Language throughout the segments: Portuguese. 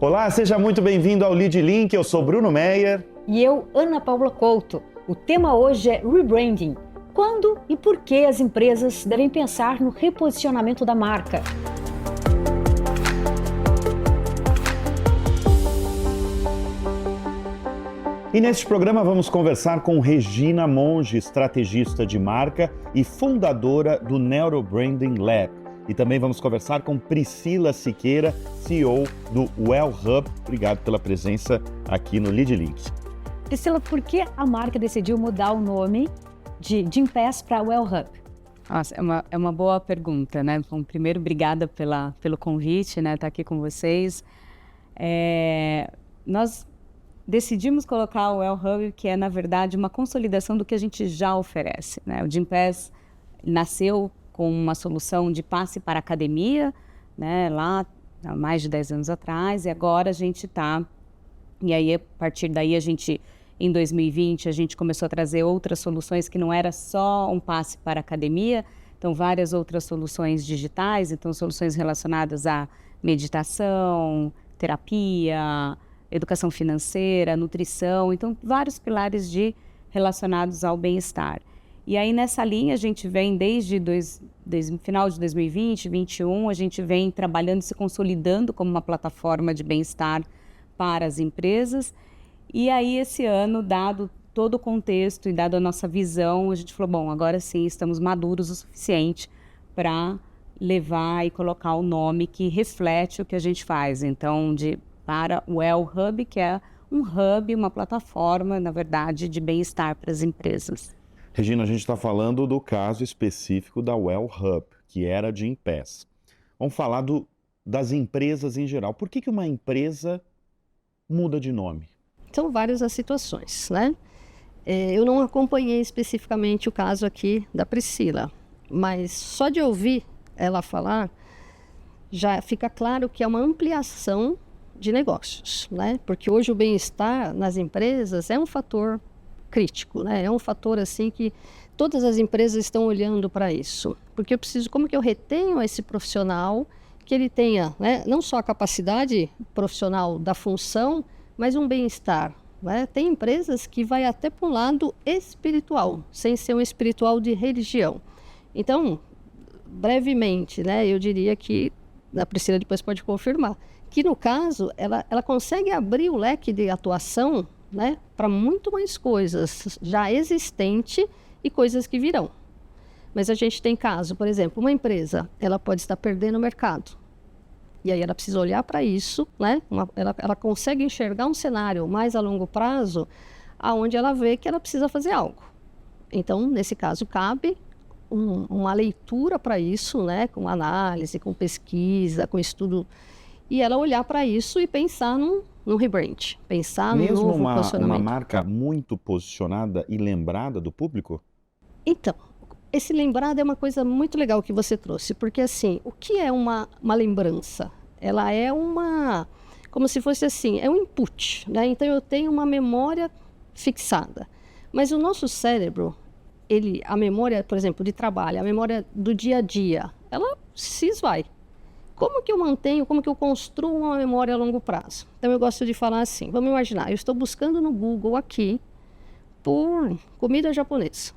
Olá, seja muito bem-vindo ao Lead Link, eu sou Bruno Meyer. E eu, Ana Paula Couto. O tema hoje é rebranding. Quando e por que as empresas devem pensar no reposicionamento da marca? E neste programa vamos conversar com Regina Monge, estrategista de marca e fundadora do Neurobranding Lab. E também vamos conversar com Priscila Siqueira, CEO do Well Hub. Obrigado pela presença aqui no Lead Link. Priscila, por que a marca decidiu mudar o nome de Gympass para Well Hub? Nossa, é uma boa pergunta, né? Bom, primeiro, obrigada pelo convite, né? Estar aqui com vocês. Nós decidimos colocar o Well Hub, que é, na verdade, uma consolidação do que a gente já oferece, né? O Gympass nasceu com uma solução de passe para a academia, né? Lá há mais de 10 anos atrás, e agora a gente está... E aí, a partir daí, em 2020, a gente começou a trazer outras soluções que não era só um passe para a academia, então várias outras soluções digitais, então soluções relacionadas à meditação, terapia, educação financeira, nutrição, então vários pilares relacionados ao bem-estar. E aí nessa linha a gente vem desde o final de 2020, 2021, a gente vem trabalhando e se consolidando como uma plataforma de bem-estar para as empresas. E aí esse ano, dado todo o contexto e dado a nossa visão, a gente falou, bom, agora sim estamos maduros o suficiente para levar e colocar o nome que reflete o que a gente faz. Então, para o Well Hub, que é um hub, uma plataforma, na verdade, de bem-estar para as empresas. Regina, a gente está falando do caso específico da Well Hub, que era de Gympass. Vamos falar das empresas em geral. Por que uma empresa muda de nome? São várias as situações, né? Eu não acompanhei especificamente o caso aqui da Priscila, mas só de ouvir ela falar, já fica claro que é uma ampliação de negócios, né? Porque hoje o bem-estar nas empresas é um fator crítico, né? É um fator assim que todas as empresas estão olhando para isso, porque eu preciso, como que eu retenho esse profissional, que ele tenha, né, não só a capacidade profissional da função, mas um bem-estar, né? Tem empresas que vai até para um lado espiritual, sem ser um espiritual de religião. Então, brevemente, né, eu diria que, a Priscila depois pode confirmar, que no caso ela consegue abrir o leque de atuação, né, para muito mais coisas já existente e coisas que virão. Mas a gente tem caso, por exemplo, uma empresa, ela pode estar perdendo o mercado. E aí ela precisa olhar para isso, né? Ela consegue enxergar um cenário mais a longo prazo, aonde ela vê que ela precisa fazer algo. Então, nesse caso, cabe uma leitura para isso, né? Com análise, com pesquisa, com estudo. E ela olhar para isso e pensar no rebrand, pensar no novo posicionamento. Mesmo uma marca muito posicionada e lembrada do público? Então, esse lembrado é uma coisa muito legal que você trouxe, porque assim, o que é uma lembrança? Ela é como se fosse assim, é um input, né? Então eu tenho uma memória fixada, mas o nosso cérebro, a memória, por exemplo, de trabalho, a memória do dia a dia, ela se esvai. Como que eu mantenho, como que eu construo uma memória a longo prazo? Então eu gosto de falar assim, vamos imaginar, eu estou buscando no Google aqui por comida japonesa.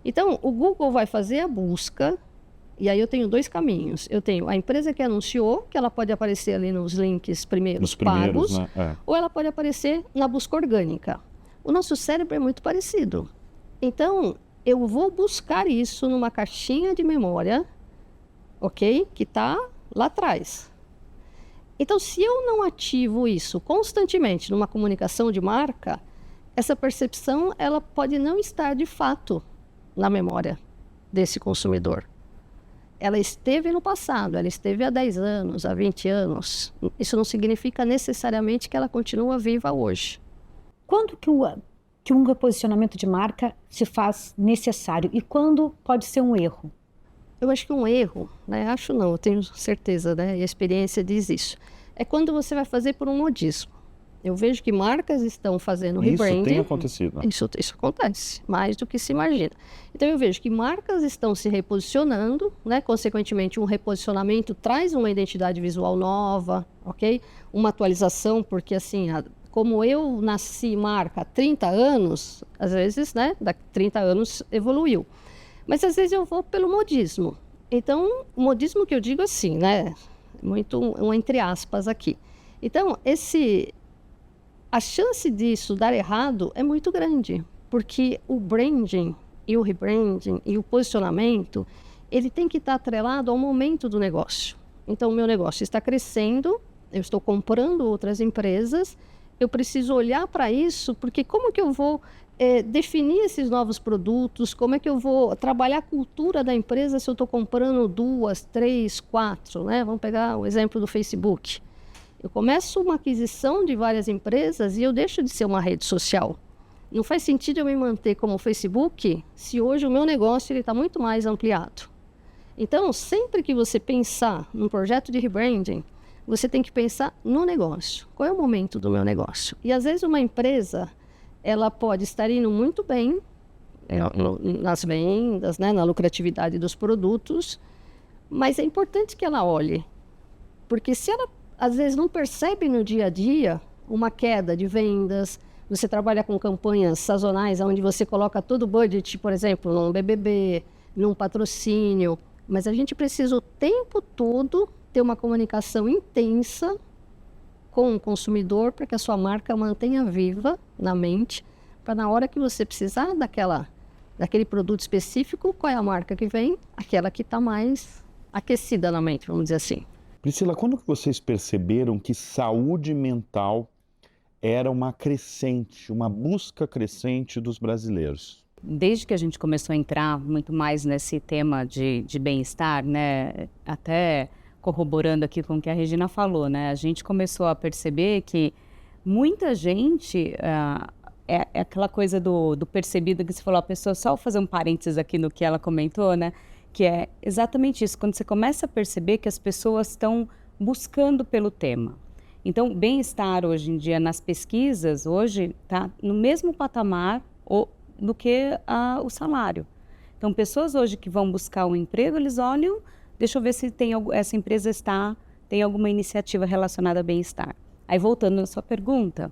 Então, o Google vai fazer a busca, e aí eu tenho dois caminhos. Eu tenho a empresa que anunciou, que ela pode aparecer ali nos links primeiros pagos, né? Ou ela pode aparecer na busca orgânica. O nosso cérebro é muito parecido. Então, eu vou buscar isso numa caixinha de memória, ok? Que está lá atrás. Então, se eu não ativo isso constantemente numa comunicação de marca, essa percepção ela pode não estar de fato na memória desse consumidor. Ela esteve no passado, ela esteve há 10 anos, há 20 anos. Isso não significa necessariamente que ela continua viva hoje. Quando que um reposicionamento de marca se faz necessário e quando pode ser um erro? Eu acho que um erro, né? Acho não, eu tenho certeza, né? E a experiência diz isso. É quando você vai fazer por um modismo. Eu vejo que marcas estão fazendo Isso rebranding. tem acontecido. Né? Isso acontece, mais do que se imagina. Então eu vejo que marcas estão se reposicionando, né? Consequentemente, um reposicionamento traz uma identidade visual nova, ok? Uma atualização, porque assim, como eu nasci marca há 30 anos, às vezes, né? Daqui 30 anos evoluiu. Mas às vezes eu vou pelo modismo. Então, o modismo que eu digo assim, né? Muito um entre aspas aqui. Então, a chance disso dar errado é muito grande, porque o branding e o rebranding e o posicionamento, ele tem que estar atrelado ao momento do negócio. Então, o meu negócio está crescendo, eu estou comprando outras empresas, eu preciso olhar para isso, porque como que eu vou definir esses novos produtos, como é que eu vou trabalhar a cultura da empresa se eu estou comprando 2, 3, 4, né? Vamos pegar o exemplo do Facebook. Eu começo uma aquisição de várias empresas e eu deixo de ser uma rede social. Não faz sentido eu me manter como Facebook se hoje o meu negócio está muito mais ampliado. Então, sempre que você pensar num projeto de rebranding, você tem que pensar no negócio. Qual é o momento do meu negócio? E às vezes uma empresa, ela pode estar indo muito bem nas vendas, né, na lucratividade dos produtos, mas é importante que ela olhe. Porque se ela às vezes não percebe no dia a dia uma queda de vendas, você trabalha com campanhas sazonais, onde você coloca todo o budget, por exemplo, num BBB, num patrocínio, mas a gente precisa o tempo todo ter uma comunicação intensa com o consumidor para que a sua marca mantenha viva na mente, para na hora que você precisar daquele produto específico, qual é a marca que vem? Aquela que está mais aquecida na mente, vamos dizer assim. Priscila, quando que vocês perceberam que saúde mental era uma busca crescente dos brasileiros? Desde que a gente começou a entrar muito mais nesse tema de bem-estar, né, até corroborando aqui com o que a Regina falou, né, a gente começou a perceber que muita gente, é aquela coisa do percebido que você falou, a pessoa, só fazer um parênteses aqui no que ela comentou, né, que é exatamente isso, quando você começa a perceber que as pessoas estão buscando pelo tema. Então, bem-estar hoje em dia nas pesquisas, hoje está no mesmo patamar do que o salário. Então, pessoas hoje que vão buscar um emprego, eles olham, deixa eu ver se essa empresa tem alguma iniciativa relacionada a bem-estar. Aí, voltando na sua pergunta,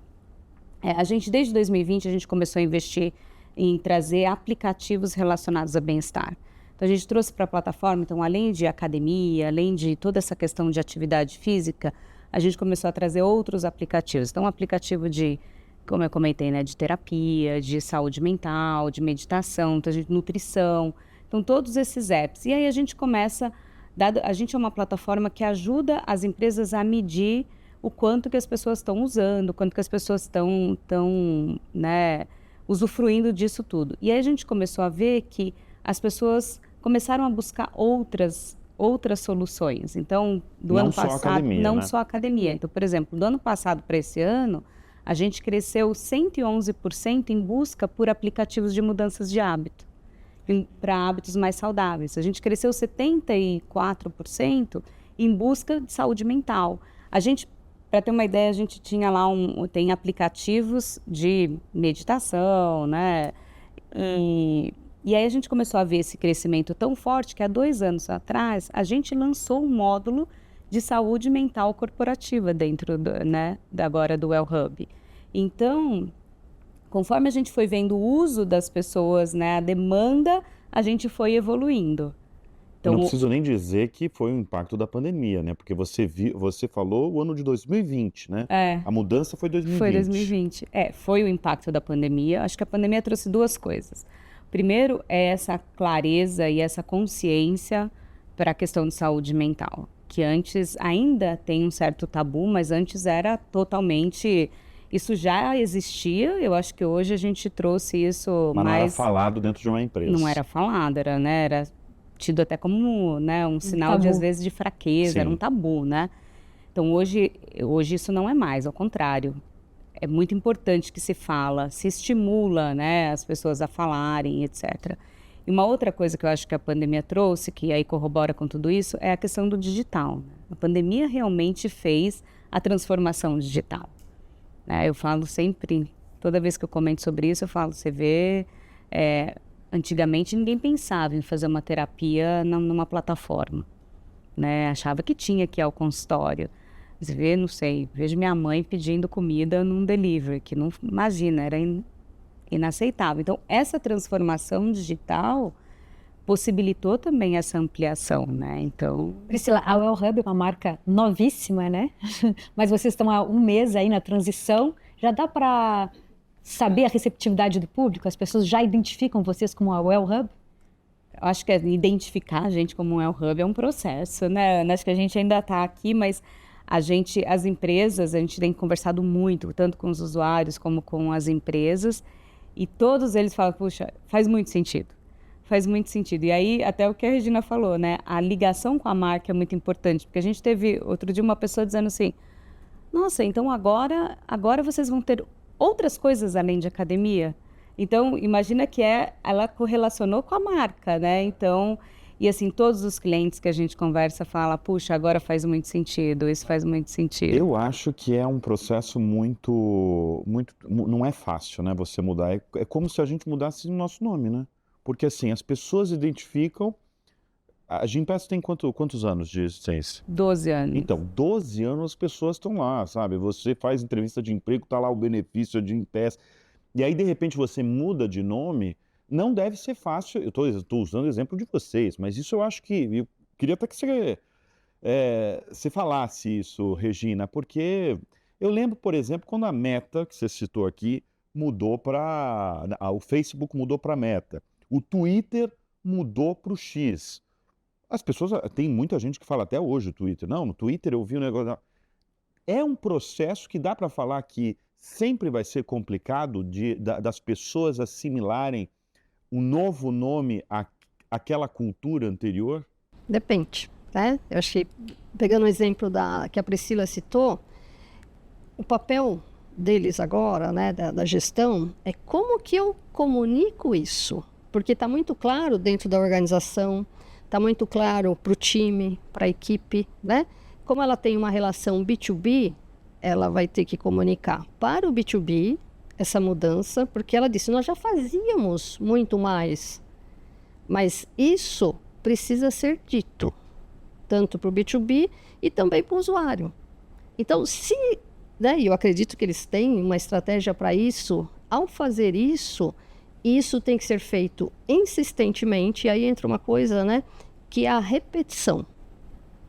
a gente, desde 2020, a gente começou a investir em trazer aplicativos relacionados a bem-estar. Então, a gente trouxe para a plataforma, então, além de academia, além de toda essa questão de atividade física, a gente começou a trazer outros aplicativos. Então, um aplicativo como eu comentei, né, de terapia, de saúde mental, de meditação, então, de nutrição. Então, todos esses apps. E aí a gente começa, a gente é uma plataforma que ajuda as empresas a medir o quanto que as pessoas estão usando, o quanto que as pessoas estão né, usufruindo disso tudo. E aí a gente começou a ver que as pessoas começaram a buscar outras soluções. Então, do ano passado, não só academia. Então, por exemplo, do ano passado para esse ano, a gente cresceu 111% em busca por aplicativos de mudanças de hábito, para hábitos mais saudáveis. A gente cresceu 74% em busca de saúde mental. A gente, para ter uma ideia, a gente tinha lá tem aplicativos de meditação, né? E aí a gente começou a ver esse crescimento tão forte que há 2 anos atrás a gente lançou um módulo de saúde mental corporativa dentro agora do Well Hub. Então, conforme a gente foi vendo o uso das pessoas, né, a demanda, a gente foi evoluindo. Então, não preciso nem dizer que foi o impacto da pandemia, né? Porque você falou o ano de 2020, né? A mudança foi 2020. Foi 2020. Foi o impacto da pandemia. Acho que a pandemia trouxe 2 coisas. Primeiro é essa clareza e essa consciência para a questão de saúde mental, que antes ainda tem um certo tabu, mas antes era totalmente... Isso já existia, eu acho que hoje a gente trouxe isso mas mais... não era falado dentro de uma empresa. Não era falado, era tido até como, né, um sinal de, às vezes, de fraqueza, era um tabu, né? Então, hoje isso não é mais, ao contrário. É muito importante que se estimula, né, as pessoas a falarem, etc. E uma outra coisa que eu acho que a pandemia trouxe, que aí corrobora com tudo isso, é a questão do digital. A pandemia realmente fez a transformação digital. né? Eu falo sempre, toda vez que eu comento sobre isso, eu falo, você vê, antigamente ninguém pensava em fazer uma terapia numa plataforma, né? Achava que tinha que ir ao consultório. Você vê, não sei, vejo minha mãe pedindo comida num delivery, que não, imagina, era inaceitável. Então, essa transformação digital possibilitou também essa ampliação, né? Então, Priscila, a Well Hub é uma marca novíssima, né? Mas vocês estão há um mês aí na transição. Já dá para saber a receptividade do público? As pessoas já identificam vocês como a Well Hub? eu acho que identificar a gente como um Hub é um processo, né? Acho que a gente ainda está aqui, mas as empresas, a gente tem conversado muito, tanto com os usuários como com as empresas, e todos eles falam, puxa, faz muito sentido. Faz muito sentido. E aí, até o que a Regina falou, né? A ligação com a marca é muito importante, porque a gente teve, outro dia, uma pessoa dizendo assim, nossa, então agora vocês vão ter outras coisas além de academia? Então, imagina que ela correlacionou com a marca, né? Então, e assim, todos os clientes que a gente conversa falam, puxa, agora faz muito sentido, isso faz muito sentido. Eu acho que é um processo não é fácil, né, você mudar. É como se a gente mudasse o nosso nome, né? Porque assim, as pessoas identificam. A Gympass tem quantos anos de existência? 12 anos. Então, 12 anos as pessoas estão lá, sabe? Você faz entrevista de emprego, tá lá o benefício da Gympass. E aí, de repente, você muda de nome, não deve ser fácil. Eu estou usando o exemplo de vocês, mas isso eu acho que... Eu queria até que você falasse isso, Regina, porque eu lembro, por exemplo, quando a Meta, que você citou aqui, mudou para... O Facebook mudou para a Meta. O Twitter mudou para o X. As pessoas... Tem muita gente que fala até hoje o Twitter. Não, no Twitter eu vi um negócio... É um processo que dá para falar que sempre vai ser complicado das pessoas assimilarem um novo nome àquela cultura anterior? Depende, né? Eu acho que, pegando o exemplo que a Priscila citou, o papel deles agora, né, da gestão, é como que eu comunico isso? Porque está muito claro dentro da organização, está muito claro para o time, para a equipe, né? Como ela tem uma relação B2B, ela vai ter que comunicar para o B2B essa mudança, porque ela disse, nós já fazíamos muito mais, mas isso precisa ser dito, tanto para o B2B e também para o usuário. Então, né, eu acredito que eles têm uma estratégia para isso, ao fazer isso tem que ser feito insistentemente, e aí entra uma coisa, né, que é a repetição.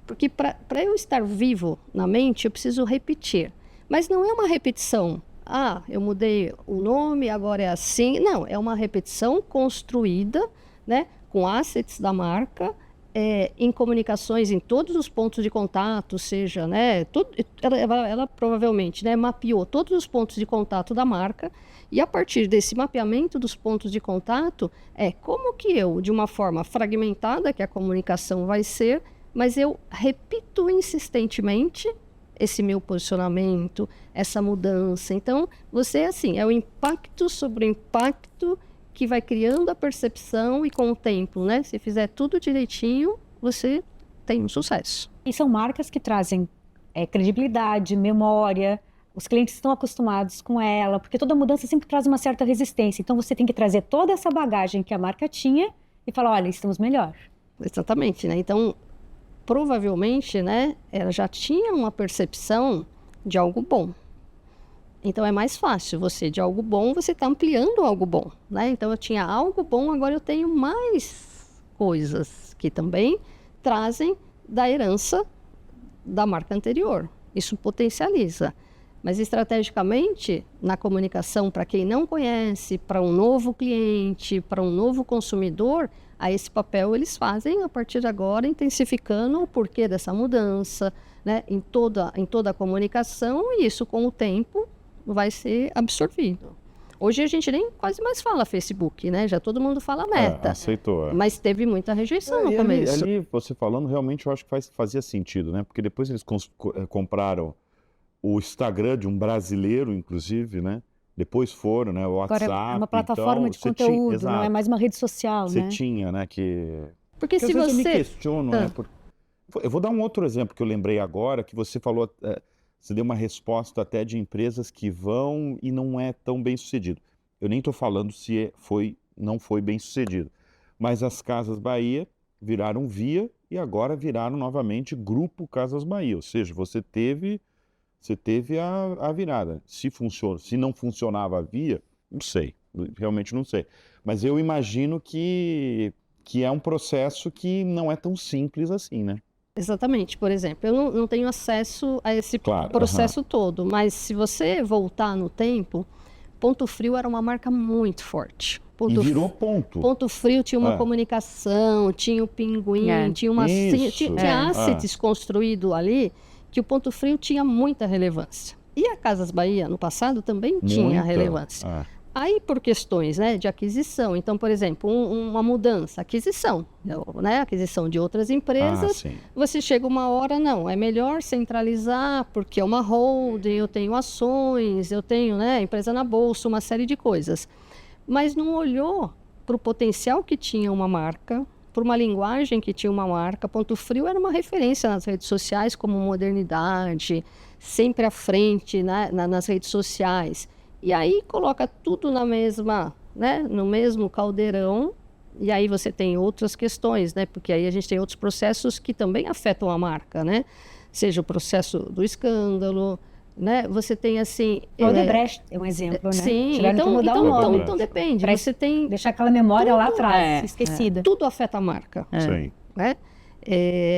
Porque para eu estar vivo na mente, eu preciso repetir. Mas não é uma repetição, eu mudei o nome, agora é assim. Não, é uma repetição construída, né, com assets da marca, em comunicações em todos os pontos de contato, seja, né, ela provavelmente, né, mapeou todos os pontos de contato da marca, e a partir desse mapeamento dos pontos de contato, como que eu, de uma forma fragmentada, que a comunicação vai ser, mas eu repito insistentemente esse meu posicionamento, essa mudança. Então, é o impacto sobre o impacto que vai criando a percepção, e com o tempo, né? Se fizer tudo direitinho, você tem um sucesso. E são marcas que trazem credibilidade, memória, os clientes estão acostumados com ela, porque toda mudança sempre traz uma certa resistência. Então, você tem que trazer toda essa bagagem que a marca tinha e falar, olha, estamos melhor. Exatamente, né? Então, provavelmente, né, ela já tinha uma percepção de algo bom. Então, é mais fácil de algo bom, você está ampliando algo bom, né? Então, eu tinha algo bom, agora eu tenho mais coisas que também trazem da herança da marca anterior. Isso potencializa. Mas, estrategicamente, na comunicação, para quem não conhece, para um novo cliente, para um novo consumidor, esse papel eles fazem a partir de agora, intensificando o porquê dessa mudança, né, em toda a comunicação, e isso, com o tempo, vai ser absorvido. Hoje a gente nem quase mais fala Facebook, né? Já todo mundo fala Meta. Aceitou. Mas teve muita rejeição no começo. Ali, você falando, realmente eu acho que fazia sentido, né? Porque depois eles compraram o Instagram de um brasileiro, inclusive, né? Depois foram, né? O WhatsApp. Agora é uma plataforma de conteúdo, não é mais uma rede social, né? Você tinha, né? Porque se às vezes você... eu me questiono, né? Eu vou dar um outro exemplo que eu lembrei agora, que você falou... você deu uma resposta até de empresas que vão e não é tão bem sucedido. Eu nem estou falando se não foi bem sucedido, mas as Casas Bahia viraram Via e agora viraram novamente Grupo Casas Bahia, ou seja, você teve a virada. Se não funcionava a Via, não sei, realmente não sei. Mas eu imagino que é um processo que não é tão simples assim, né? Exatamente. Por exemplo, eu não tenho acesso a esse processo todo, mas se você voltar no tempo, Ponto Frio era uma marca muito forte. E virou ponto. Ponto Frio tinha uma comunicação, tinha o Pinguim, tinha assets construído ali, que o Ponto Frio tinha muita relevância. E a Casas Bahia, no passado, também tinha relevância. Aí, por questões, né, de aquisição, então, por exemplo, uma mudança, aquisição, né, aquisição de outras empresas, você chega uma hora, não, é melhor centralizar, porque é uma holding, eu tenho ações, eu tenho, né, empresa na bolsa, uma série de coisas. Mas não olhou para o potencial que tinha uma marca, para uma linguagem que tinha uma marca. Ponto Frio era uma referência nas redes sociais como modernidade, sempre à frente, né, nas redes sociais. E aí coloca tudo na mesma, né, no mesmo caldeirão, e aí você tem outras questões, né, porque aí a gente tem outros processos que também afetam a marca, né, seja o processo do escândalo, né, você tem assim... O Odebrecht é um exemplo, né? Sim, então depende, você tem... Deixar aquela memória lá atrás, esquecida. Tudo afeta a marca. Sim. Né?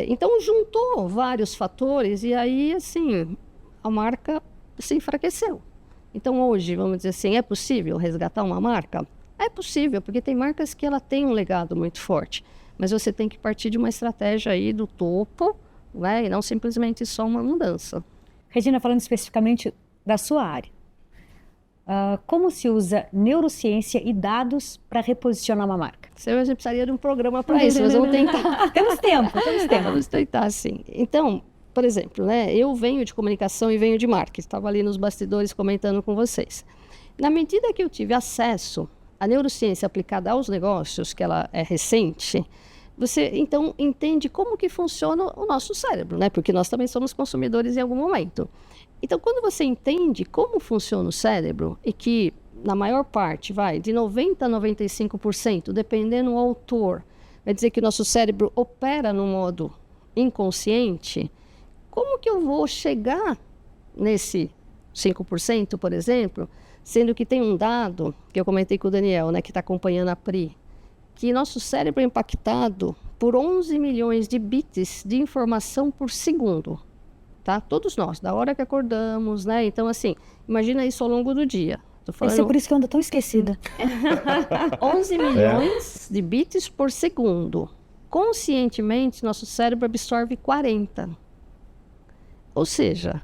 Então juntou vários fatores e aí, assim, a marca se enfraqueceu. Então hoje, vamos dizer assim, é possível resgatar uma marca? É possível, porque tem marcas que ela tem um legado muito forte, mas você tem que partir de uma estratégia aí do topo, né? E não simplesmente só uma mudança. Regina, falando especificamente da sua área, como se usa neurociência e dados para reposicionar uma marca? A gente precisaria de um programa para isso, mas vamos tentar. Temos tempo. Vamos tentar, sim. Então, por exemplo, né, eu venho de comunicação e venho de marketing, estava ali nos bastidores comentando com vocês. Na medida que eu tive acesso à neurociência aplicada aos negócios, que ela é recente, você então entende como que funciona o nosso cérebro, né? Porque nós também somos consumidores em algum momento. Então, quando você entende como funciona o cérebro e que, na maior parte, de 90% a 95%, dependendo do autor, vai dizer que o nosso cérebro opera no modo inconsciente, como que eu vou chegar nesse 5%, por exemplo, sendo que tem um dado que eu comentei com o Daniel, né, que está acompanhando a Pri, que nosso cérebro é impactado por 11 milhões de bits de informação por segundo, tá? Todos nós, da hora que acordamos, né? Então, assim, imagina isso ao longo do dia. Deve ser por isso que eu ando tão esquecida. 11 milhões de bits por segundo. Conscientemente, nosso cérebro absorve 40. Ou seja,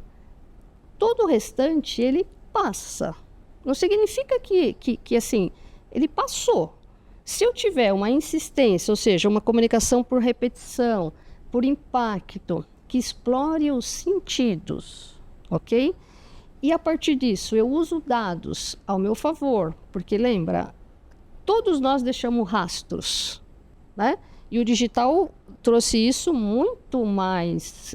todo o restante, ele passa. Não significa que assim, ele passou. Se eu tiver uma insistência, ou seja, uma comunicação por repetição, por impacto, que explore os sentidos, ok? E a partir disso, eu uso dados ao meu favor, porque lembra, todos nós deixamos rastros, né? E o digital trouxe isso muito mais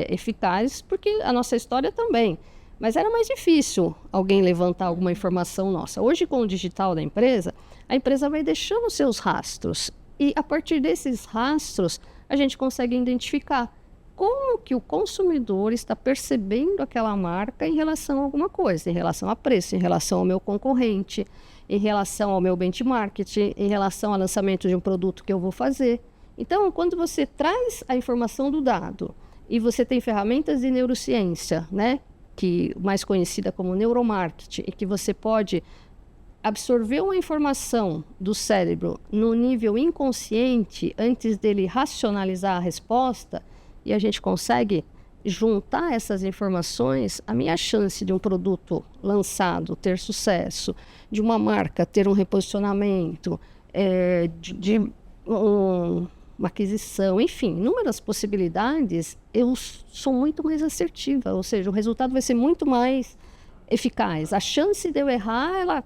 eficaz, porque a nossa história também. Mas era mais difícil alguém levantar alguma informação nossa. Hoje, com o digital da empresa, a empresa vai deixando seus rastros. E a partir desses rastros, a gente consegue identificar como que o consumidor está percebendo aquela marca em relação a alguma coisa, em relação a preço, em relação ao meu concorrente, em relação ao meu benchmark, em relação ao lançamento de um produto que eu vou fazer. Então, quando você traz a informação do dado e você tem ferramentas de neurociência, né, que mais conhecida como neuromarketing, e que você pode absorver uma informação do cérebro no nível inconsciente antes dele racionalizar a resposta, e a gente consegue juntar essas informações, a minha chance de um produto lançado ter sucesso, de uma marca ter um reposicionamento, uma aquisição, enfim, inúmeras possibilidades, eu sou muito mais assertiva, ou seja, o resultado vai ser muito mais eficaz. A chance de eu errar,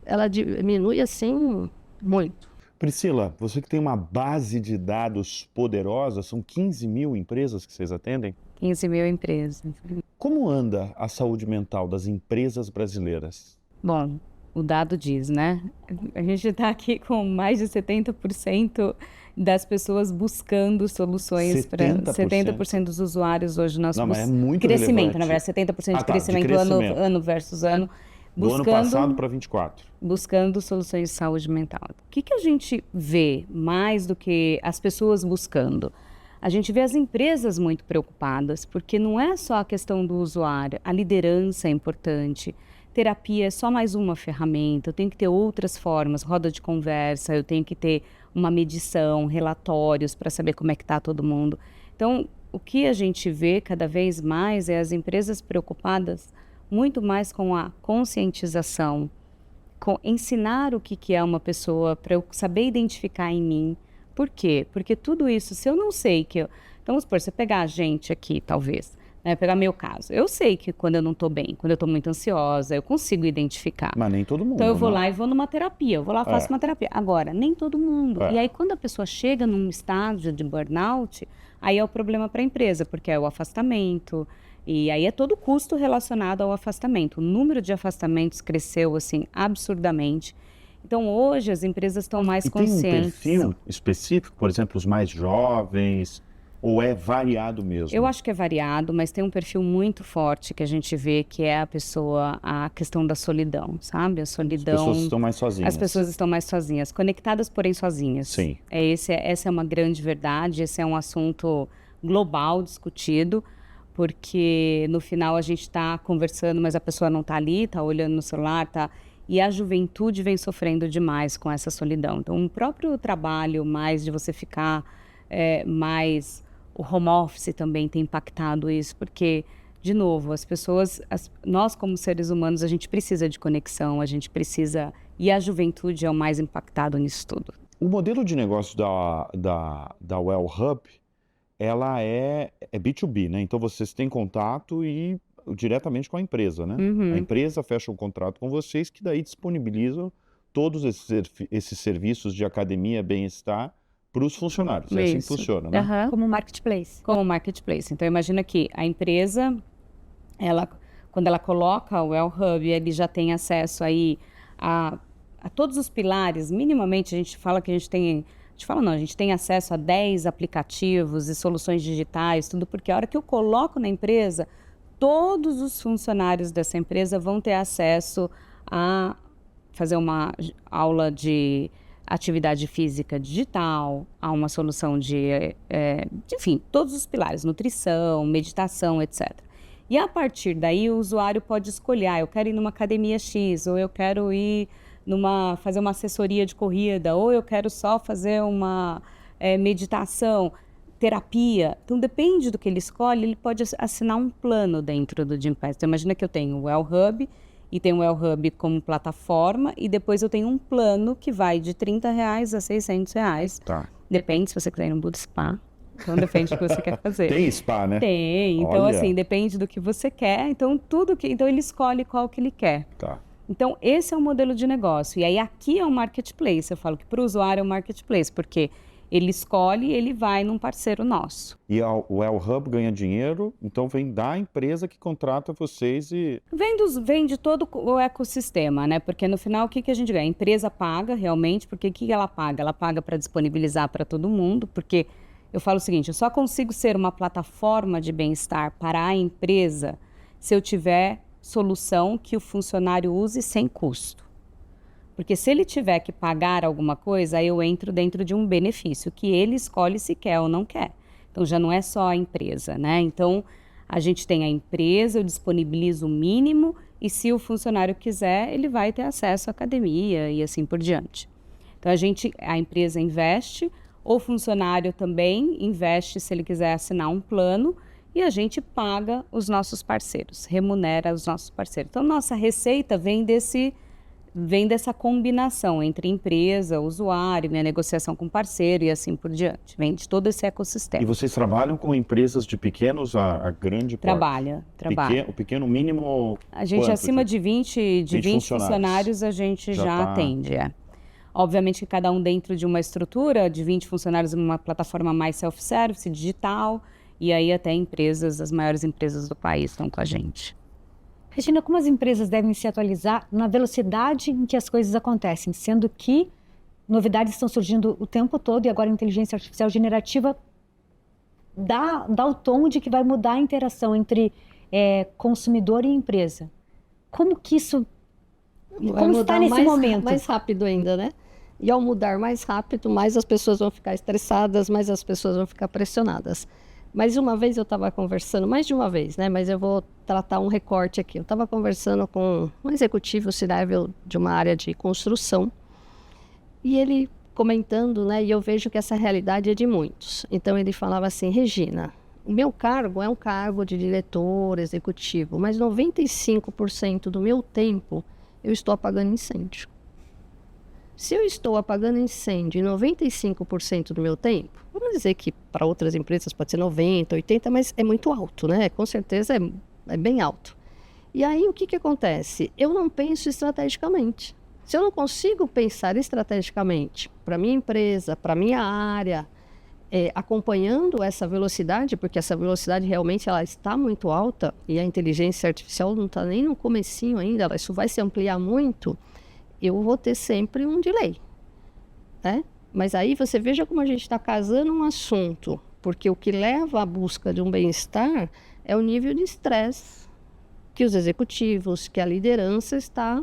ela diminui assim muito. Priscila, você que tem uma base de dados poderosa, são 15 mil empresas que vocês atendem? 15 mil empresas. Como anda a saúde mental das empresas brasileiras? Bom, o dado diz, né? A gente está aqui com mais de 70% das pessoas buscando soluções para 70% dos usuários hoje nós Não, mas é muito crescimento, relevante. na verdade, 70% de crescimento, de crescimento. Ano versus ano, Do ano passado para 24. buscando soluções de saúde mental. O que a gente vê mais do que as pessoas buscando? A gente vê as empresas muito preocupadas, porque não é só a questão do usuário, a liderança é importante. Terapia é só mais uma ferramenta, eu tenho que ter outras formas, roda de conversa, eu tenho que ter uma medição, relatórios para saber como é que está todo mundo. Então, o que a gente vê cada vez mais é as empresas preocupadas muito mais com a conscientização, com ensinar o que é uma pessoa, para eu saber identificar em mim. Por quê? Porque tudo isso, se eu não sei que... Então, vamos supor, você pegar a gente aqui, talvez, né, pegar meu caso. Eu sei que quando eu não estou bem, quando eu estou muito ansiosa, eu consigo identificar. Mas nem todo mundo. Então, eu vou né? lá e vou numa terapia. Eu vou lá e faço uma terapia. Agora, nem todo mundo. É. E aí, quando a pessoa chega num estágio de burnout, aí é o problema para a empresa, porque é o afastamento. E aí é todo o custo relacionado ao afastamento. O número de afastamentos cresceu, assim, absurdamente. Então, hoje, as empresas estão mais conscientes. Tem um perfil específico, por exemplo, os mais jovens, ou é variado mesmo? Eu acho que é variado, mas tem um perfil muito forte que a gente vê, que é a questão da solidão, sabe? A solidão... As pessoas estão mais sozinhas. As pessoas estão mais sozinhas, conectadas, porém sozinhas. Sim. Essa é uma grande verdade, esse é um assunto global discutido, porque no final a gente está conversando, mas a pessoa não está ali, está olhando no celular, tá... E a juventude vem sofrendo demais com essa solidão. Então, o próprio trabalho, mais de você ficar mais... O home office também tem impactado isso, porque, de novo, as pessoas... nós, como seres humanos, a gente precisa de conexão, a gente precisa... E a juventude é o mais impactado nisso tudo. O modelo de negócio da Well Hub, ela é B2B, né? Então, vocês têm contato diretamente com a empresa, né? Uhum. A empresa fecha um contrato com vocês que daí disponibilizam todos esses serviços de academia, bem-estar para os funcionários. É assim que funciona, né? Uhum. Como marketplace. Como marketplace. Então, imagina que a empresa, quando ela coloca o Well Hub, ele já tem acesso aí a todos os pilares. Minimamente, a gente fala que a gente tem... A gente tem acesso a 10 aplicativos e soluções digitais, tudo, porque a hora que eu coloco na empresa... Todos os funcionários dessa empresa vão ter acesso a fazer uma aula de atividade física digital, a uma solução enfim, todos os pilares, nutrição, meditação, etc. E a partir daí o usuário pode escolher, eu quero ir numa academia X, ou eu quero ir fazer uma assessoria de corrida, ou eu quero só fazer uma meditação, terapia. Então, depende do que ele escolhe, ele pode assinar um plano dentro do Gympass. Então, imagina que eu tenho o Well Hub, e tenho o Well Hub como plataforma, e depois eu tenho um plano que vai de R$30 a R$600. Tá. Depende se você quiser ir no Buda Spa. Então, depende do que você quer fazer. Tem spa, né? Tem. Então, Olha. assim, depende do que você quer. Então, então, ele escolhe qual que ele quer. Tá. Então, esse é o modelo de negócio. E aí, aqui é o marketplace. Eu falo que para o usuário é o marketplace, porque... Ele escolhe e ele vai num parceiro nosso. E o Well Hub ganha dinheiro, então vem da empresa que contrata vocês e... Vem de todo o ecossistema, né? Porque no final, o que a gente ganha? A empresa paga realmente, porque o que ela paga? Ela paga para disponibilizar para todo mundo, porque eu falo o seguinte, eu só consigo ser uma plataforma de bem-estar para a empresa se eu tiver solução que o funcionário use sem custo. Porque se ele tiver que pagar alguma coisa, aí eu entro dentro de um benefício que ele escolhe se quer ou não quer. Então, já não é só a empresa, né? Então, a gente tem a empresa, eu disponibilizo o mínimo e se o funcionário quiser, ele vai ter acesso à academia e assim por diante. Então, a empresa investe, o funcionário também investe se ele quiser assinar um plano e a gente paga os nossos parceiros, remunera os nossos parceiros. Então, nossa receita vem dessa combinação entre empresa, usuário, minha negociação com parceiro e assim por diante. Vem de todo esse ecossistema. E vocês trabalham com empresas de pequenos a grande porte? Trabalha. O pequeno mínimo... A gente, quanto, acima de 20 funcionários, a gente já atende. Obviamente que cada um dentro de uma estrutura de 20 funcionários, uma plataforma mais self-service, digital, e aí até empresas, as maiores empresas do país estão com a gente. Regina, como as empresas devem se atualizar na velocidade em que as coisas acontecem, sendo que novidades estão surgindo o tempo todo e agora a inteligência artificial generativa dá o tom de que vai mudar a interação entre consumidor e empresa. Como que isso... Vai Como está nesse momento? mais rápido ainda, né? E ao mudar mais rápido, mais as pessoas vão ficar estressadas, mais as pessoas vão ficar pressionadas. Mas uma vez eu estava conversando, mais de uma vez, né? Mas eu vou tratar um recorte aqui. Eu estava conversando com um executivo C-level de uma área de construção e ele comentando, né? E eu vejo que essa realidade é de muitos. Então ele falava assim, Regina, o meu cargo é um cargo de diretor executivo, mas 95% do meu tempo eu estou apagando incêndio. Se eu estou apagando incêndio em 95% do meu tempo, vamos dizer que para outras empresas pode ser 90%, 80%, mas é muito alto, né? Com certeza é bem alto. E aí o que acontece? Eu não penso estrategicamente. Se eu não consigo pensar estrategicamente para minha empresa, para minha área, acompanhando essa velocidade, porque essa velocidade realmente ela está muito alta e a inteligência artificial não está nem no comecinho ainda, isso vai se ampliar muito, eu vou ter sempre um delay, né? Mas aí você veja como a gente está casando um assunto, porque o que leva à busca de um bem-estar é o nível de estresse que os executivos, que a liderança está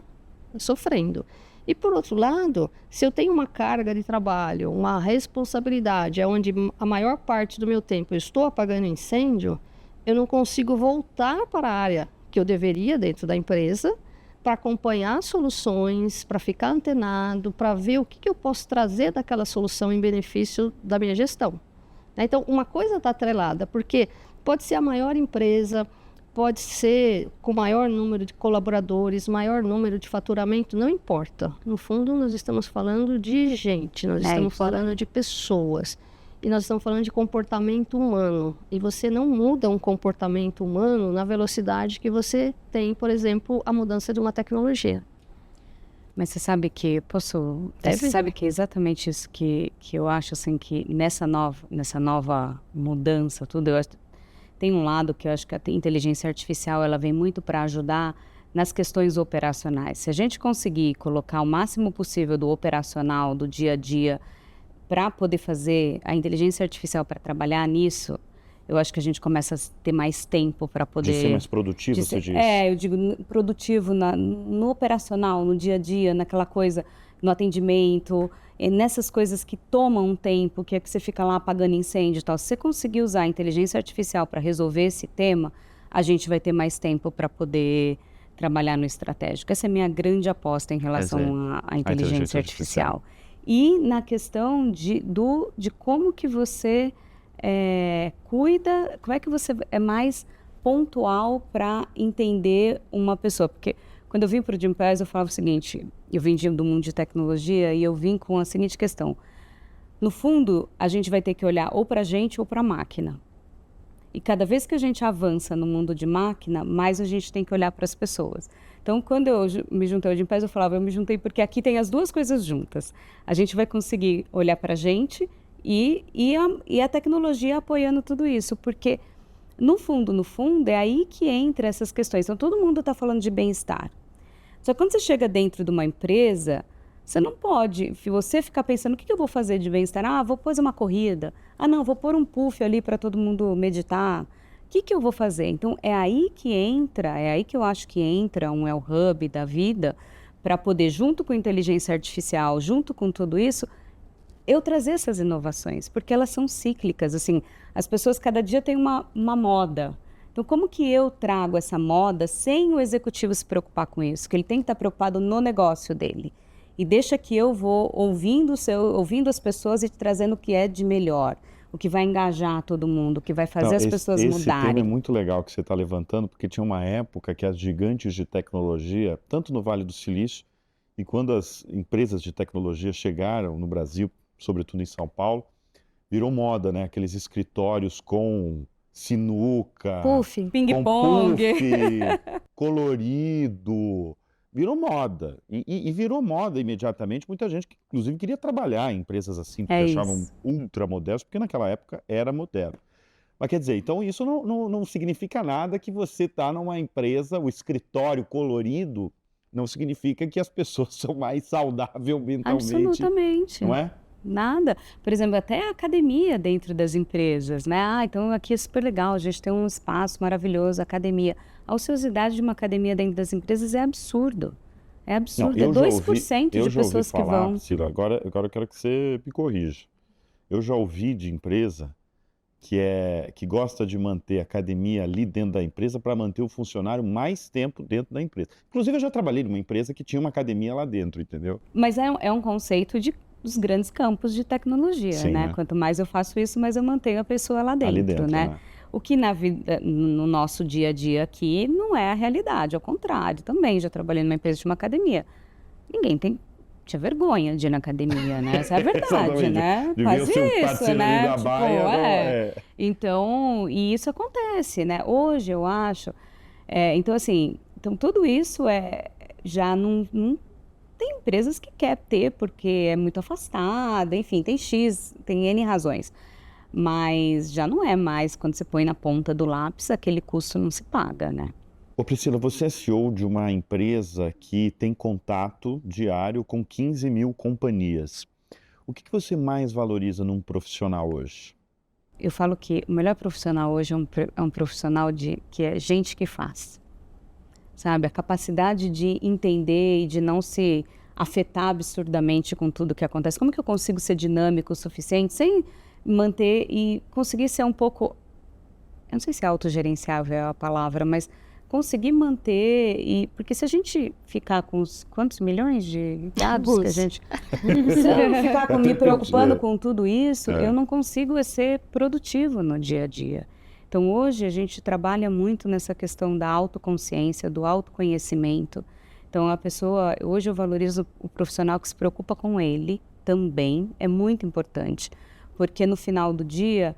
sofrendo. E por outro lado, se eu tenho uma carga de trabalho, uma responsabilidade, onde a maior parte do meu tempo eu estou apagando incêndio, eu não consigo voltar para a área que eu deveria dentro da empresa, para acompanhar soluções, para ficar antenado, para ver o que eu posso trazer daquela solução em benefício da minha gestão. Então, uma coisa está atrelada, porque pode ser a maior empresa, pode ser com maior número de colaboradores, maior número de faturamento, não importa. No fundo, nós estamos falando de gente, nós estamos falando de pessoas. E nós estamos falando de comportamento humano. E você não muda um comportamento humano na velocidade que você tem, por exemplo, a mudança de uma tecnologia. Mas você sabe que, você sabe que é exatamente isso que eu acho, assim, que nessa nova mudança, tudo, tem um lado que eu acho que a inteligência artificial, ela vem muito para ajudar nas questões operacionais. Se a gente conseguir colocar o máximo possível do operacional, do dia a dia, para poder fazer a inteligência artificial para trabalhar nisso, eu acho que a gente começa a ter mais tempo para poder... De ser mais produtivo, você diz? Eu digo produtivo no operacional, no dia a dia, naquela coisa, no atendimento, nessas coisas que tomam um tempo, que é que você fica lá apagando incêndio e tal. Se você conseguir usar a inteligência artificial para resolver esse tema, a gente vai ter mais tempo para poder trabalhar no estratégico. Essa é a minha grande aposta em relação à inteligência artificial. E na questão de como que você cuida, como é que você é mais pontual para entender uma pessoa. Porque quando eu vim para o Gympass, eu falava o seguinte, eu vim do mundo de tecnologia e eu vim com a seguinte questão. No fundo, a gente vai ter que olhar ou para a gente ou para a máquina. E cada vez que a gente avança no mundo de máquina, mais a gente tem que olhar para as pessoas. Então, quando eu me juntei ao Gympass, eu me juntei porque aqui tem as duas coisas juntas. A gente vai conseguir olhar para a gente e a tecnologia apoiando tudo isso, porque no fundo, é aí que entra essas questões. Então, todo mundo está falando de bem-estar. Só que quando você chega dentro de uma empresa, você não pode, se você ficar pensando, o que eu vou fazer de bem-estar? Vou fazer uma corrida. Não, vou pôr um puff ali para todo mundo meditar. O que eu vou fazer? Então, é aí que eu acho que entra um El Hub da vida, para poder, junto com a inteligência artificial, junto com tudo isso, eu trazer essas inovações, porque elas são cíclicas, assim, as pessoas cada dia têm uma moda. Então, como que eu trago essa moda sem o executivo se preocupar com isso? Que ele tem que estar preocupado no negócio dele. E deixa que eu vou ouvindo as pessoas e trazendo o que é de melhor, o que vai engajar todo mundo, o que vai fazer as pessoas mudarem. Esse tema é muito legal que você está levantando, porque tinha uma época que as gigantes de tecnologia, tanto no Vale do Silício, e quando as empresas de tecnologia chegaram no Brasil, sobretudo em São Paulo, virou moda, né? Aqueles escritórios com sinuca, ping-pong, colorido, virou moda. E virou moda imediatamente. Muita gente que, inclusive, queria trabalhar em empresas assim, porque achavam ultra modernas, porque naquela época era moderno. Mas quer dizer, então isso não significa nada que você está numa empresa, o escritório colorido, não significa que as pessoas são mais saudáveis mentalmente, Absolutamente. não é? Nada. Por exemplo, até a academia dentro das empresas, né? Então aqui é super legal, a gente tem um espaço maravilhoso, academia. A ociosidade de uma academia dentro das empresas é absurdo. É absurdo, Não, é 2% de pessoas que vão. Priscila, agora eu quero que você me corrija. Eu já ouvi de empresa que gosta de manter a academia ali dentro da empresa para manter o funcionário mais tempo dentro da empresa. Inclusive, eu já trabalhei numa empresa que tinha uma academia lá dentro, entendeu? Mas é um conceito dos grandes campos de tecnologia, Sim, né? né? Quanto mais eu faço isso, mais eu mantenho a pessoa lá dentro, Ali dentro, né? O que na vida, no nosso dia a dia aqui não é a realidade, ao contrário. Também já trabalhei numa empresa de uma academia. Ninguém tinha vergonha de ir na academia, né? Essa é a verdade, né? De ver o Quase seu isso, parceiro né? ali da baia, Então, e isso acontece, né? Hoje eu acho, então assim, tudo isso já não tem empresas que quer ter porque é muito afastada, enfim, tem N razões. Mas já não é mais, quando você põe na ponta do lápis, aquele custo não se paga, né? Ô Priscila, você é CEO de uma empresa que tem contato diário com 15 mil companhias. O que você mais valoriza num profissional hoje? Eu falo que o melhor profissional hoje é um profissional que é gente que faz. Sabe? A capacidade de entender e de não se afetar absurdamente com tudo que acontece. Como que eu consigo ser dinâmico o suficiente sem manter e conseguir ser um pouco... Eu não sei se autogerenciável é a palavra, mas conseguir manter porque se a gente ficar com quantos milhões de dados que a gente... Se eu ficar me preocupando com tudo isso, eu não consigo ser produtivo no dia a dia. Então hoje a gente trabalha muito nessa questão da autoconsciência, do autoconhecimento. Então hoje eu valorizo o profissional que se preocupa com ele também, é muito importante, porque no final do dia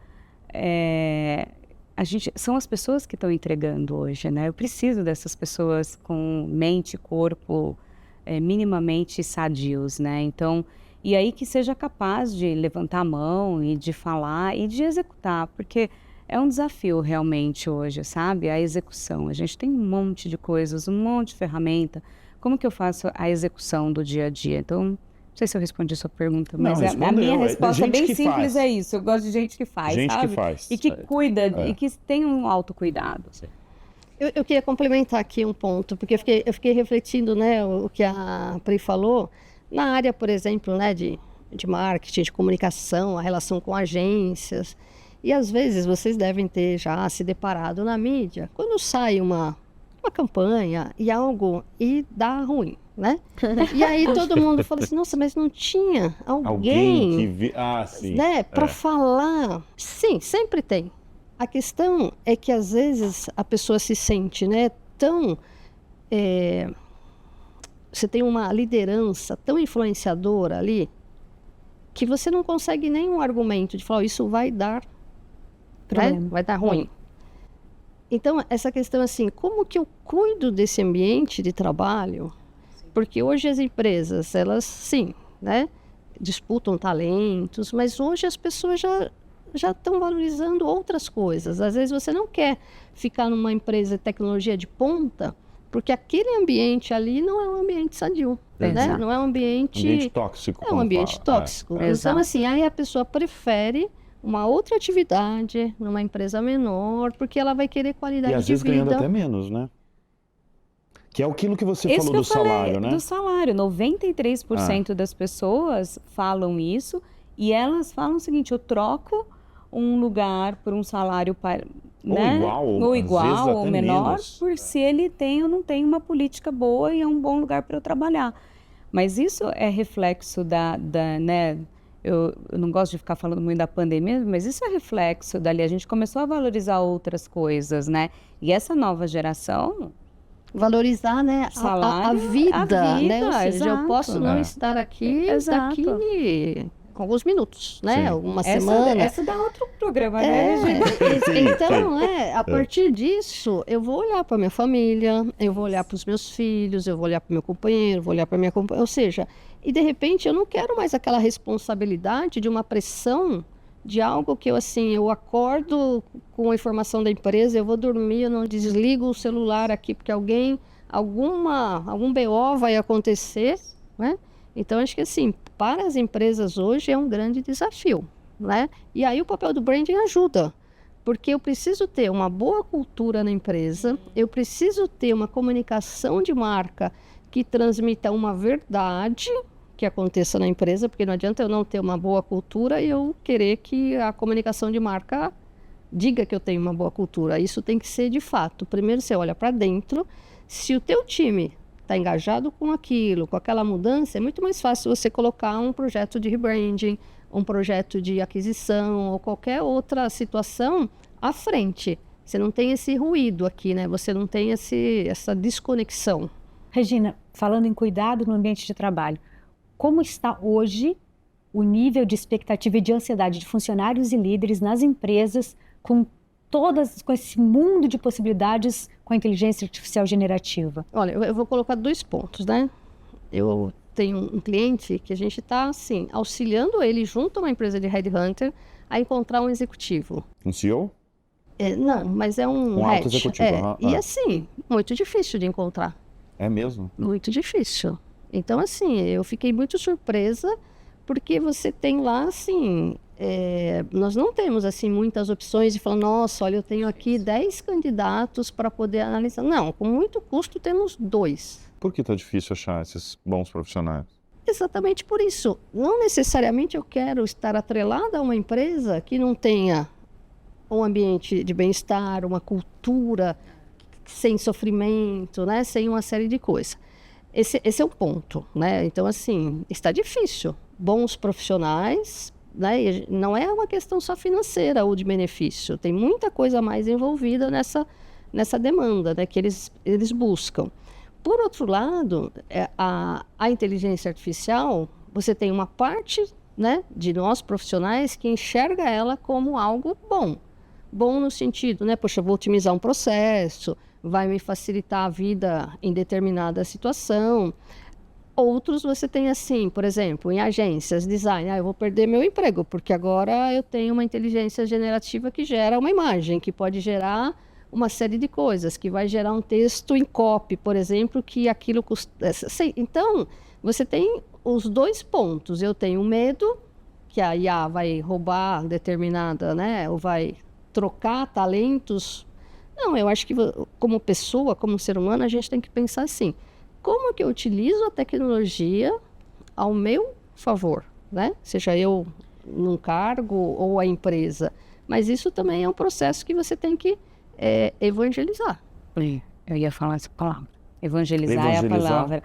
são as pessoas que estão entregando hoje, né? Eu preciso dessas pessoas com mente e corpo minimamente sadios, né? Então, e aí que seja capaz de levantar a mão e de falar e de executar, porque é um desafio realmente hoje, sabe? A execução. A gente tem um monte de coisas, um monte de ferramenta. Como que eu faço a execução do dia a dia? Então, não sei se eu respondi a sua pergunta, mas a minha resposta bem simples é isso. Eu gosto de gente que faz, gente sabe? Que faz. E que cuida, e que tem um autocuidado. Eu queria complementar aqui um ponto, porque eu fiquei refletindo, né, o que a Pri falou, na área, por exemplo, né, de marketing, de comunicação, a relação com agências. E às vezes vocês devem ter já se deparado na mídia, quando sai uma campanha e dá ruim, né? E aí todo mundo fala assim, nossa, mas não tinha alguém que sim, né, para falar. Sim, sempre tem. A questão é que às vezes a pessoa se sente, né, tão... você tem uma liderança tão influenciadora ali, que você não consegue nenhum argumento de falar, isso vai dar, né? Vai dar ruim. Então, essa questão assim, como que eu cuido desse ambiente de trabalho? Porque hoje as empresas, elas, sim, né, disputam talentos, mas hoje as pessoas já estão valorizando outras coisas. Às vezes você não quer ficar numa empresa de tecnologia de ponta, porque aquele ambiente ali não é um ambiente sadio, né? Não é um ambiente tóxico. É um ambiente tóxico. Então, assim, aí a pessoa prefere uma outra atividade numa empresa menor, porque ela vai querer qualidade de vida. E às vezes ganhando até menos, né? Que é aquilo que você falou do salário, né? Do salário. 93% das pessoas falam isso e elas falam o seguinte, eu troco um lugar por um salário né? ou igual ou menor, menos. Por se ele tem ou não tem uma política boa e é um bom lugar para eu trabalhar. Mas isso é reflexo né? Eu não gosto de ficar falando muito da pandemia, mas isso é reflexo dali. A gente começou a valorizar outras coisas, né? E essa nova geração... Valorizar, né, a vida, né? Ou seja, eu posso não estar aqui daqui com alguns minutos, né? Alguma semana. Essa dá outro programa, né, gente? Então, a partir disso, eu vou olhar para minha família, eu vou olhar para os meus filhos, eu vou olhar para o meu companheiro, vou olhar para minha companheira. Ou seja, e de repente eu não quero mais aquela responsabilidade de uma pressão de algo que eu acordo com a informação da empresa, eu vou dormir, eu não desligo o celular aqui porque algum BO vai acontecer, né? Então acho que assim, para as empresas hoje é um grande desafio, né? E aí o papel do branding ajuda, porque eu preciso ter uma boa cultura na empresa, eu preciso ter uma comunicação de marca que transmita uma verdade que aconteça na empresa, porque não adianta eu não ter uma boa cultura e eu querer que a comunicação de marca diga que eu tenho uma boa cultura. Isso tem que ser de fato. Primeiro você olha para dentro, se o teu time está engajado com aquilo, com aquela mudança, é muito mais fácil você colocar um projeto de rebranding, um projeto de aquisição ou qualquer outra situação à frente. Você não tem esse ruído aqui, né? Você não tem essa desconexão. Regina, falando em cuidado no ambiente de trabalho, como está hoje o nível de expectativa e de ansiedade de funcionários e líderes nas empresas com esse mundo de possibilidades com a inteligência artificial generativa? Olha, eu vou colocar 2 pontos, né? Eu tenho um cliente que a gente está, assim, auxiliando ele junto a uma empresa de headhunter a encontrar um executivo. Um CEO? Não, mas é um alto executivo. E assim, muito difícil de encontrar. É mesmo? Muito difícil. Então, assim, eu fiquei muito surpresa porque você tem lá, assim, nós não temos, assim, muitas opções de falar, nossa, olha, eu tenho aqui 10 candidatos para poder analisar. Não, com muito custo temos 2. Por que está difícil achar esses bons profissionais? Exatamente por isso. Não necessariamente eu quero estar atrelada a uma empresa que não tenha um ambiente de bem-estar, uma cultura sem sofrimento, né? Sem uma série de coisas. Esse é o ponto, né? Então, assim, está difícil. Bons profissionais, né? E não é uma questão só financeira ou de benefício. Tem muita coisa mais envolvida nessa demanda, né? Que eles buscam. Por outro lado, a inteligência artificial, você tem uma parte, né, de nós profissionais que enxerga ela como algo bom. Bom no sentido, né? Poxa, eu vou otimizar um processo, vai me facilitar a vida em determinada situação. Outros você tem assim, por exemplo, em agências, design, eu vou perder meu emprego, porque agora eu tenho uma inteligência generativa que gera uma imagem, que pode gerar uma série de coisas, que vai gerar um texto em copy, por exemplo, que aquilo custa... Então, você tem os 2 pontos. Eu tenho medo que a IA vai roubar determinada, né, ou vai trocar talentos. Não, eu acho que como pessoa, como ser humano, a gente tem que pensar assim, como que eu utilizo a tecnologia ao meu favor, né? Seja eu num cargo ou a empresa. Mas isso também é um processo que você tem que evangelizar. Eu ia falar essa palavra. Evangelizar é a palavra.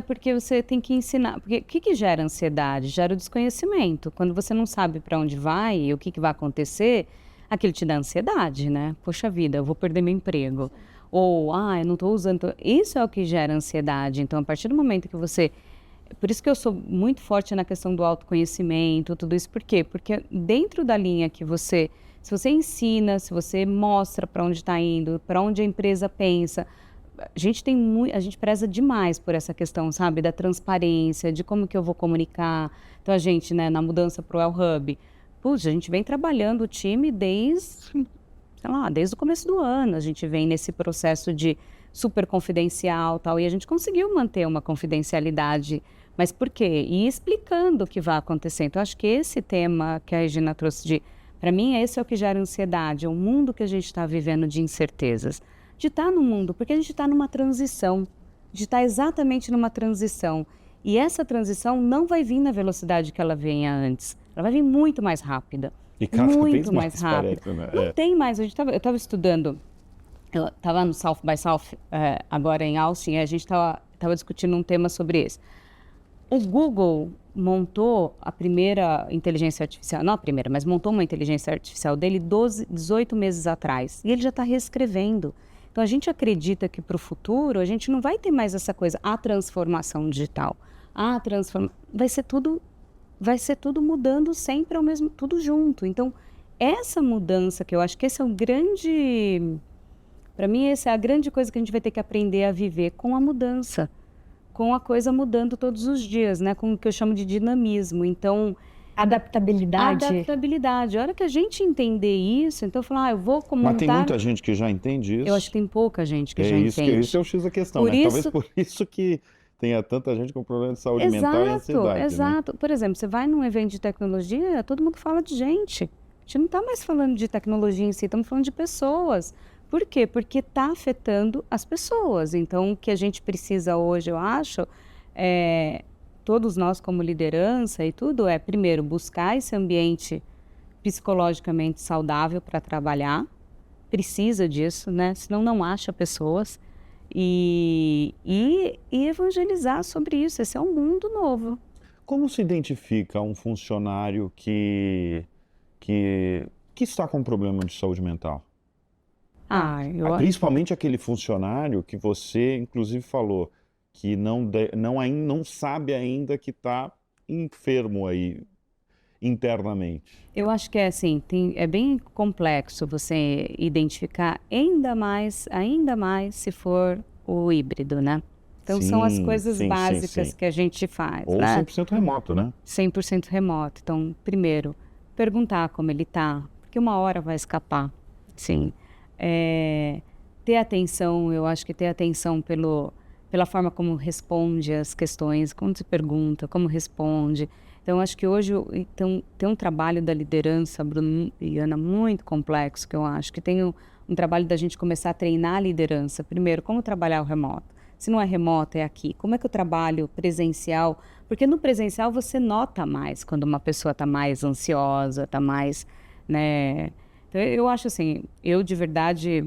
Porque você tem que ensinar. Porque o que gera ansiedade? Gera o desconhecimento. Quando você não sabe para onde vai e o que vai acontecer, aquilo te dá ansiedade, né? Poxa vida, eu vou perder meu emprego. Ou, eu não estou usando... Isso é o que gera ansiedade. Então, a partir do momento que você... Por isso que eu sou muito forte na questão do autoconhecimento, tudo isso. Por quê? Porque dentro da linha que você... Se você ensina, se você mostra para onde está indo, para onde a empresa pensa... A gente preza demais por essa questão, sabe? Da transparência, de como que eu vou comunicar. Então, a gente, né, na mudança para o El-Hub... Puxa, a gente vem trabalhando o time desde o começo do ano. A gente vem nesse processo de super confidencial tal, e a gente conseguiu manter uma confidencialidade. Mas por quê? E explicando o que vai acontecer. Então, acho que esse tema que a Regina trouxe para mim, esse é o que gera ansiedade, é o mundo que a gente está vivendo de incertezas. De estar no mundo, porque a gente está numa transição, de estar exatamente numa transição. E essa transição não vai vir na velocidade que ela vinha antes. Ela vai vir muito mais rápida. E cada muito vez mais rápida. Parece, né? Não tem mais. Eu estava estudando, eu estava no South by South, agora em Austin, e a gente estava discutindo um tema sobre isso. O Google montou a primeira inteligência artificial, não a primeira, mas montou uma inteligência artificial dele 18 meses atrás. E ele já está reescrevendo. Então, a gente acredita que para o futuro, a gente não vai ter mais essa coisa, a transformação digital. Vai ser tudo mudando sempre ao mesmo, tudo junto. Então, essa mudança que eu acho que esse é o grande... Para mim, essa é a grande coisa que a gente vai ter que aprender a viver com a mudança. Com a coisa mudando todos os dias, né? Com o que eu chamo de dinamismo. Então, Adaptabilidade. Adaptabilidade. A hora que a gente entender isso, então eu falo, eu vou montar... Mas tem muita gente que já entende isso. Eu acho que tem pouca gente que já isso, entende. Isso é o X da questão, né? Talvez por isso que tenha tanta gente com problema de saúde mental e ansiedade. Exato. Né? Por exemplo, você vai num evento de tecnologia, todo mundo fala de gente. A gente não está mais falando de tecnologia em si, estamos falando de pessoas. Por quê? Porque está afetando as pessoas. Então, o que a gente precisa hoje, eu acho, todos nós como liderança e tudo, primeiro, buscar esse ambiente psicologicamente saudável para trabalhar. Precisa disso, né? Senão não acha pessoas. E evangelizar sobre isso. Esse é um mundo novo. Como se identifica um funcionário que está com problema de saúde mental? Principalmente aquele funcionário que você, inclusive, falou que não sabe ainda que está enfermo aí internamente. Eu acho que é bem complexo você identificar ainda mais se for o híbrido, né? Então são as coisas básicas que a gente faz. Ou né? 100% remoto, né? 100% remoto. Então, primeiro, perguntar como ele está, porque uma hora vai escapar. Sim. Ter atenção, eu acho que ter atenção pela forma como responde as questões, quando se pergunta, como responde. Então, acho que hoje tem um trabalho da liderança, Bruno e Ana, muito complexo, que eu acho que tem um trabalho da gente começar a treinar a liderança. Primeiro, como trabalhar o remoto? Se não é remoto, é aqui. Como é que eu trabalho presencial? Porque no presencial você nota mais quando uma pessoa está mais ansiosa, está mais, né? Então, eu acho assim, eu de verdade,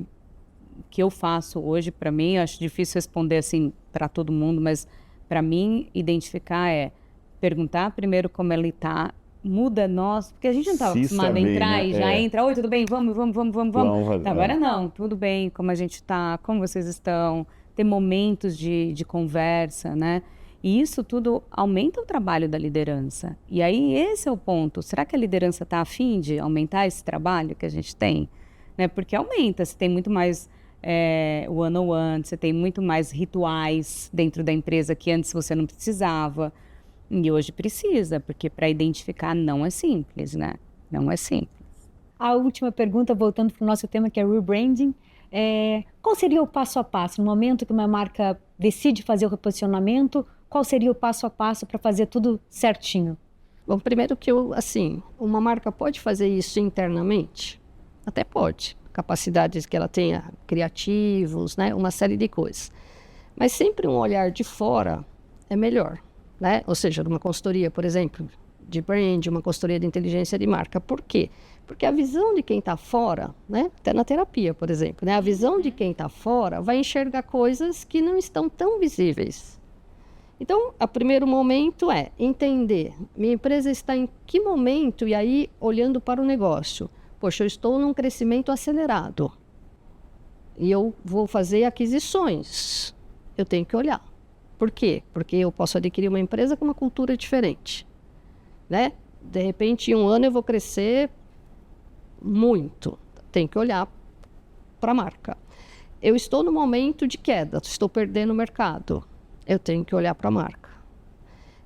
o que eu faço hoje, para mim, eu acho difícil responder assim para todo mundo, mas para mim, identificar perguntar primeiro como ele está, muda nós, porque a gente não estava acostumado a entrar, né? E já entra, oi, tudo bem, vamos. Tá, agora não, tudo bem, como a gente está, como vocês estão, ter momentos de conversa, né? E isso tudo aumenta o trabalho da liderança. E aí esse é o ponto, será que a liderança está a fim de aumentar esse trabalho que a gente tem? Né? Porque aumenta, você tem muito mais one-on-one, você tem muito mais rituais dentro da empresa que antes você não precisava. E hoje precisa, porque para identificar não é simples, né? Não é simples. A última pergunta, voltando para o nosso tema, que é rebranding. Qual seria o passo a passo? No momento que uma marca decide fazer o reposicionamento, qual seria o passo a passo para fazer tudo certinho? Bom, primeiro que uma marca pode fazer isso internamente? Até pode. Capacidades que ela tenha, criativos, né? Uma série de coisas. Mas sempre um olhar de fora é melhor. Né? Ou seja, numa consultoria, por exemplo, de brand, uma consultoria de inteligência de marca. Por quê? Porque a visão de quem está fora, né? Até na terapia, por exemplo, né? A visão de quem está fora vai enxergar coisas que não estão tão visíveis. Então, o primeiro momento é entender, minha empresa está em que momento, e aí olhando para o negócio. Poxa, eu estou num crescimento acelerado e eu vou fazer aquisições. Eu tenho que olhar. Por quê? Porque eu posso adquirir uma empresa com uma cultura diferente, né? De repente, em um ano eu vou crescer muito. Tem que olhar para a marca. Eu estou no momento de queda, estou perdendo o mercado. Eu tenho que olhar para a marca.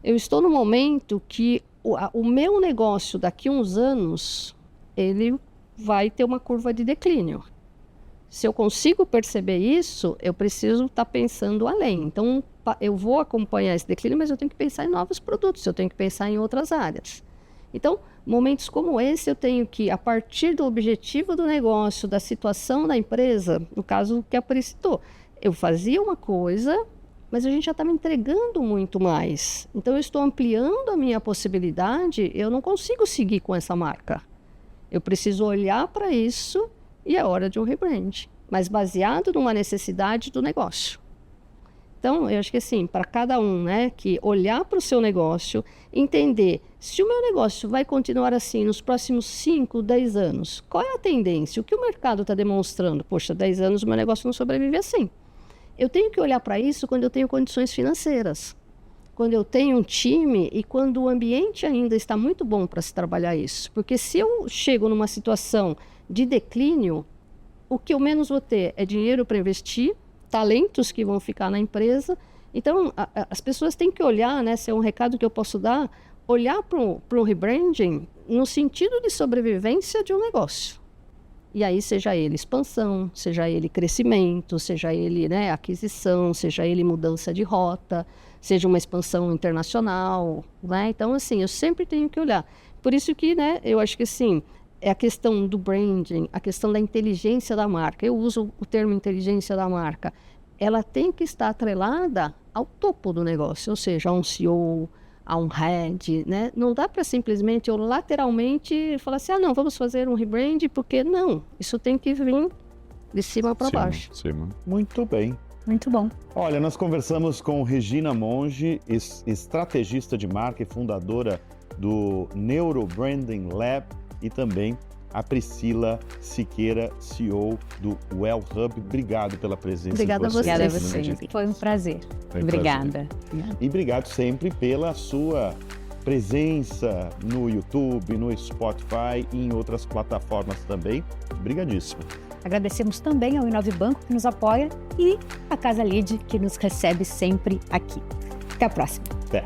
Eu estou no momento que o meu negócio daqui a uns anos, ele vai ter uma curva de declínio. Se eu consigo perceber isso, eu preciso estar pensando além. Então, eu vou acompanhar esse declínio, mas eu tenho que pensar em novos produtos, eu tenho que pensar em outras áreas. Então, momentos como esse, eu tenho que, a partir do objetivo do negócio, da situação da empresa, no caso que a Pri citou, eu fazia uma coisa, mas a gente já estava entregando muito mais. Então, eu estou ampliando a minha possibilidade, eu não consigo seguir com essa marca. Eu preciso olhar para isso e é hora de um rebrand, mas baseado numa necessidade do negócio. Então, eu acho que assim, para cada um, né, que olhar para o seu negócio, entender se o meu negócio vai continuar assim nos próximos 5, 10 anos, qual é a tendência? O que o mercado está demonstrando? Poxa, 10 anos o meu negócio não sobrevive assim. Eu tenho que olhar para isso quando eu tenho condições financeiras, quando eu tenho um time e quando o ambiente ainda está muito bom para se trabalhar isso. Porque se eu chego numa situação de declínio, o que eu menos vou ter é dinheiro para investir, talentos que vão ficar na empresa. Então, as pessoas têm que olhar, né, se é um recado que eu posso dar, olhar para o rebranding no sentido de sobrevivência de um negócio. E aí, seja ele expansão, seja ele crescimento, seja ele, né, aquisição, seja ele mudança de rota, seja uma expansão internacional, né? Então, assim, eu sempre tenho que olhar. Por isso que, né, eu acho que, assim, é a questão do branding, a questão da inteligência da marca. Eu uso o termo inteligência da marca. Ela tem que estar atrelada ao topo do negócio, ou seja, a um CEO, a um head, né? Não dá para simplesmente ou lateralmente falar assim, não, vamos fazer um rebrand, porque não, isso tem que vir de cima para baixo. Muito bem. Muito bom. Olha, nós conversamos com Regina Monge, estrategista de marca e fundadora do Neurobranding Lab, e também a Priscila Siqueira, CEO do Well Hub. Obrigado pela presença Obrigada de vocês. Obrigada a aqui no você. Foi um prazer. Foi um Obrigada. E obrigado sempre pela sua presença no YouTube, no Spotify e em outras plataformas também. Obrigadíssimo. Agradecemos também ao Inove Banco, que nos apoia, e a Casa Lead, que nos recebe sempre aqui. Até a próxima. Até.